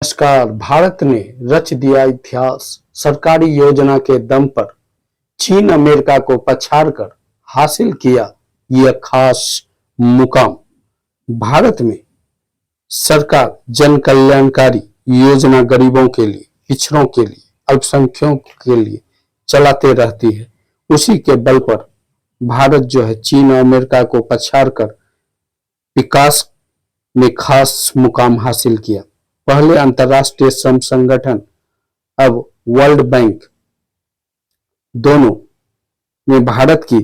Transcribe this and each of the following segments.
नमस्कार। भारत ने रच दिया इतिहास। सरकारी योजना के दम पर चीन अमेरिका को पछाड़कर हासिल किया यह खास मुकाम। भारत में सरकार जन कल्याणकारी योजना गरीबों के लिए, पिछड़ों के लिए, अल्पसंख्यकों के लिए चलाते रहती है। उसी के बल पर भारत जो है चीन और अमेरिका को पछाड़कर विकास में खास मुकाम हासिल किया। पहले अंतर्राष्ट्रीय श्रम संगठन, अब वर्ल्ड बैंक, दोनों ने भारत की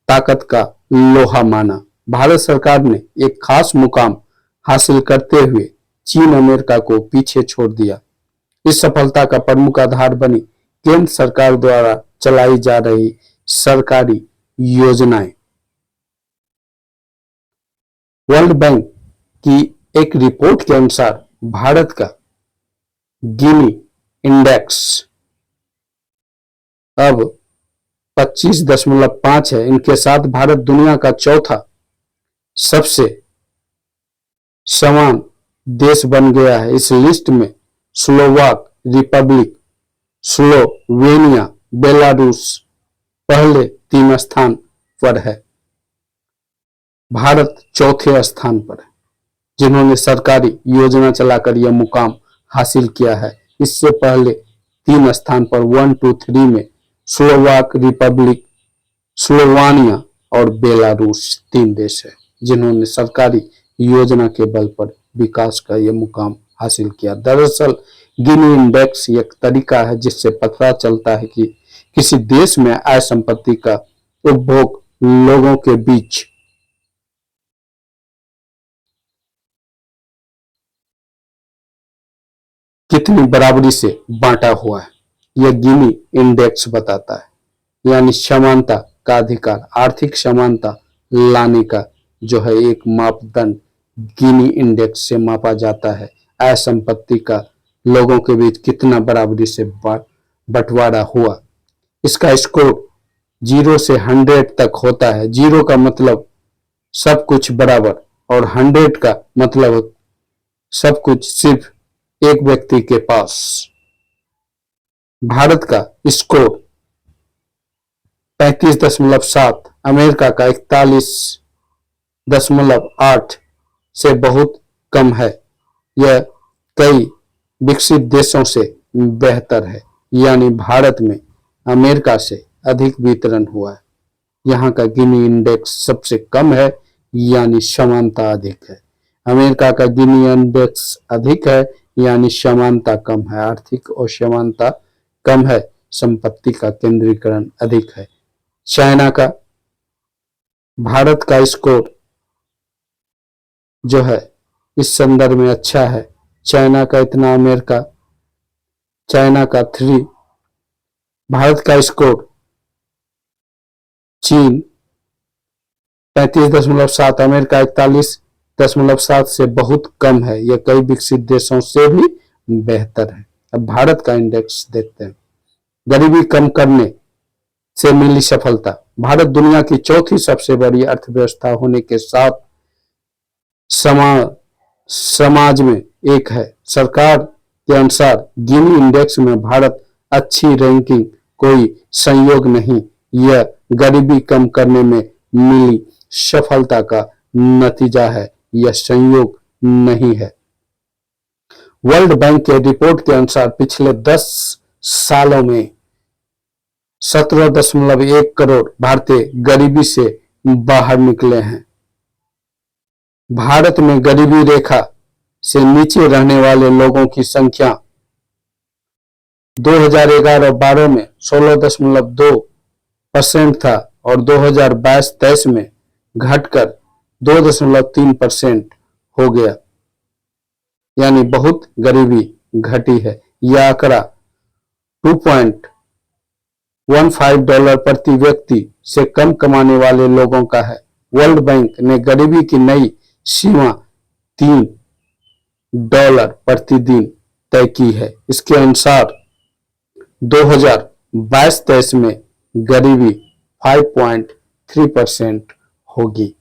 ताकत का लोहा माना। भारत सरकार ने एक खास मुकाम हासिल करते हुए चीन अमेरिका को पीछे छोड़ दिया। इस सफलता का प्रमुख आधार बनी केंद्र सरकार द्वारा चलाई जा रही सरकारी योजनाएं। वर्ल्ड बैंक की एक रिपोर्ट के अनुसार भारत का गिनी इंडेक्स अब 25.5 है। इनके साथ भारत दुनिया का चौथा सबसे समान देश बन गया है। इस लिस्ट में स्लोवाक रिपब्लिक, स्लोवेनिया, बेलारूस पहले 3 स्थान पर है। भारत चौथे स्थान पर है, जिन्होंने सरकारी योजना चलाकर यह मुकाम हासिल किया है। इससे पहले 3 स्थान पर 1, 2, 3 में स्लोवाक रिपब्लिक, स्लोवानिया और बेलारूस 3 देश है, जिन्होंने सरकारी योजना के बल पर विकास का यह मुकाम हासिल किया। दरअसल गिनी इंडेक्स एक तरीका है जिससे पता चलता है कि किसी देश में आय संपत्ति का उपभोग लोगों के बीच कितनी बराबरी से बांटा हुआ है, यह गिनी इंडेक्स बताता है। यानी समानता का अधिकार, आर्थिक समानता लाने का जो है एक मापदंड गिनी इंडेक्स से मापा जाता है। आय संपत्ति का लोगों के बीच कितना बराबरी से बंटवारा हुआ। इसका स्कोर 0 से 100 तक होता है। 0 का मतलब सब कुछ बराबर और 100 का मतलब सब कुछ सिर्फ एक व्यक्ति के पास। भारत का स्कोर 35.7, अमेरिका का 41.8 से बहुत कम है। यह कई विकसित देशों से बेहतर है। यानी भारत में अमेरिका से अधिक वितरण हुआ है। यहाँ का गिनी इंडेक्स सबसे कम है, यानी समानता अधिक है। अमेरिका का गिनी इंडेक्स अधिक है, यानी समानता कम है। आर्थिक असमानता कम है, संपत्ति का केंद्रीकरण अधिक है। चाइना का भारत का स्कोर जो है इस संदर्भ में अच्छा है। चाइना का इतना, अमेरिका, चाइना का 3, भारत का स्कोर चीन 35.7, अमेरिका 41.7 से बहुत कम है। यह कई विकसित देशों से भी बेहतर है। अब भारत का इंडेक्स देखते हैं। गरीबी कम करने से मिली सफलता। भारत दुनिया की चौथी सबसे बड़ी अर्थव्यवस्था होने के साथ समाज में एक है। सरकार के अनुसार गिनी इंडेक्स में भारत अच्छी रैंकिंग कोई संयोग नहीं, यह गरीबी कम करने में मिली सफलता का नतीजा है, यह संयोग नहीं है। वर्ल्ड बैंक के रिपोर्ट के अनुसार पिछले 10 सालों में 17.1 करोड़ भारतीय गरीबी से बाहर निकले हैं। भारत में गरीबी रेखा से नीचे रहने वाले लोगों की संख्या 2011-12 में 16.2% था और 2022-23 में घटकर 2.3% हो गया। यानी बहुत गरीबी घटी है। यह आंकड़ा $2.15 प्रति व्यक्ति से कम कमाने वाले लोगों का है। वर्ल्ड बैंक ने गरीबी की नई सीमा $3 प्रतिदिन तय की है। इसके अनुसार 2022-23 में गरीबी 5.3% होगी।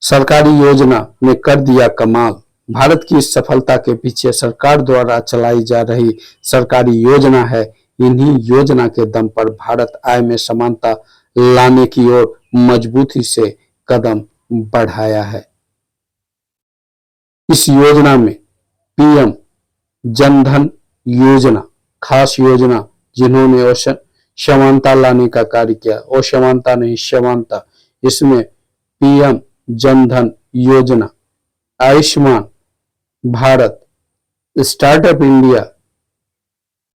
सरकारी योजना ने कर दिया कमाल। भारत की इस सफलता के पीछे सरकार द्वारा चलाई जा रही सरकारी योजना है। इन्हीं योजना के दम पर भारत आय में समानता लाने की ओर मजबूती से कदम बढ़ाया है। इस योजना में पीएम जनधन योजना खास योजना, जिन्होंने समानता लाने का कार्य किया, असमानता नहीं समानता। इसमें पीएम जनधन योजना, Ayushman Bharat, startup India,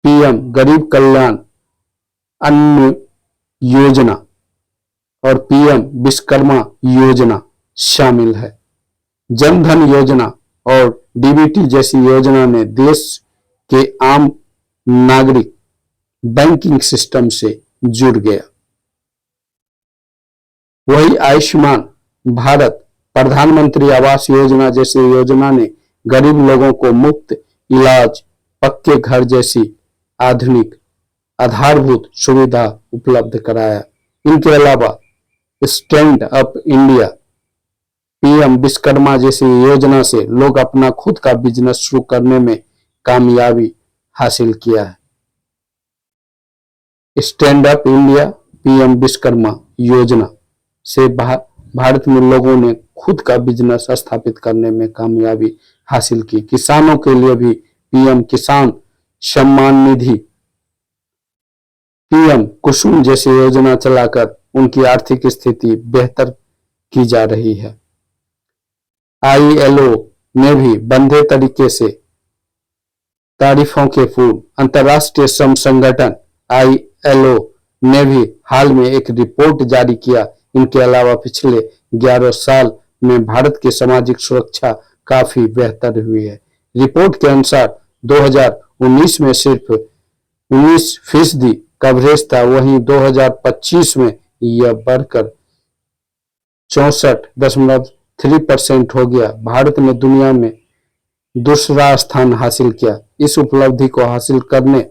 PM गरीब कल्याण अन्न योजना और पीएम विश्वकर्मा योजना शामिल है। जनधन योजना और डीबीटी जैसी योजना ने देश के आम नागरिक बैंकिंग सिस्टम से जुड़ गया। वही आयुष्मान भारत, प्रधानमंत्री आवास योजना जैसी योजना ने गरीब लोगों को मुफ्त इलाज, पक्के घर जैसी आधुनिक आधारभूत सुविधा उपलब्ध कराया। इनके अलावा stand up India, PM Vishwakarma जैसी योजना से लोग अपना खुद का बिजनेस शुरू करने में कामयाबी हासिल किया है। Stand up India, PM Vishwakarma योजना से भारत में लोगों ने खुद का बिजनेस स्थापित करने में कामयाबी हासिल की। किसानों के लिए भी पीएम किसान सम्मान निधि, पीएम कुसुम जैसी योजना चलाकर उनकी आर्थिक स्थिति बेहतर की जा रही है। आईएलओ ने भी बंधे तरीके से तारीफों के फूल। अंतर्राष्ट्रीय श्रम संगठन आईएलओ ने भी हाल में एक रिपोर्ट जारी किया। इनके अलावा पिछले 11 साल में भारत की सामाजिक सुरक्षा काफी बेहतर हुई है। रिपोर्ट के अनुसार 2019 में सिर्फ 19% कवरेज था, वहीं 2025 में यह बढ़कर 64.3% हो गया। भारत ने दुनिया में दूसरा स्थान हासिल किया। इस उपलब्धि को हासिल करने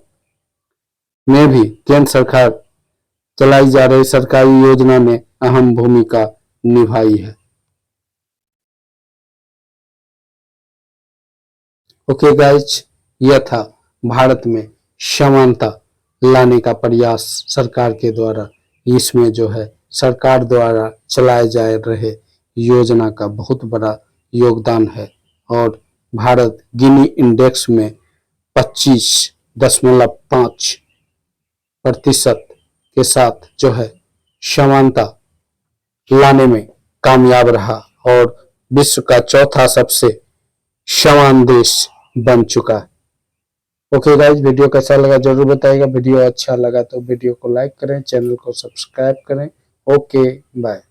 में भी केंद्र सरकार चलाई जा रही सरकारी योजना ने अहम भूमिका निभाई है। ओके गाइज, यह था भारत में समानता लाने का प्रयास सरकार के द्वारा। इसमें जो है सरकार द्वारा चलाए जा रहे योजना का बहुत बड़ा योगदान है और भारत गिनी इंडेक्स में 25.5% के साथ जो है समानता लाने में कामयाब रहा और विश्व का चौथा सबसे समान देश बन चुका है। ओके गाइज, वीडियो कैसा लगा जरूर बताइएगा। वीडियो अच्छा लगा तो वीडियो को लाइक करें, चैनल को सब्सक्राइब करें। Okay bye.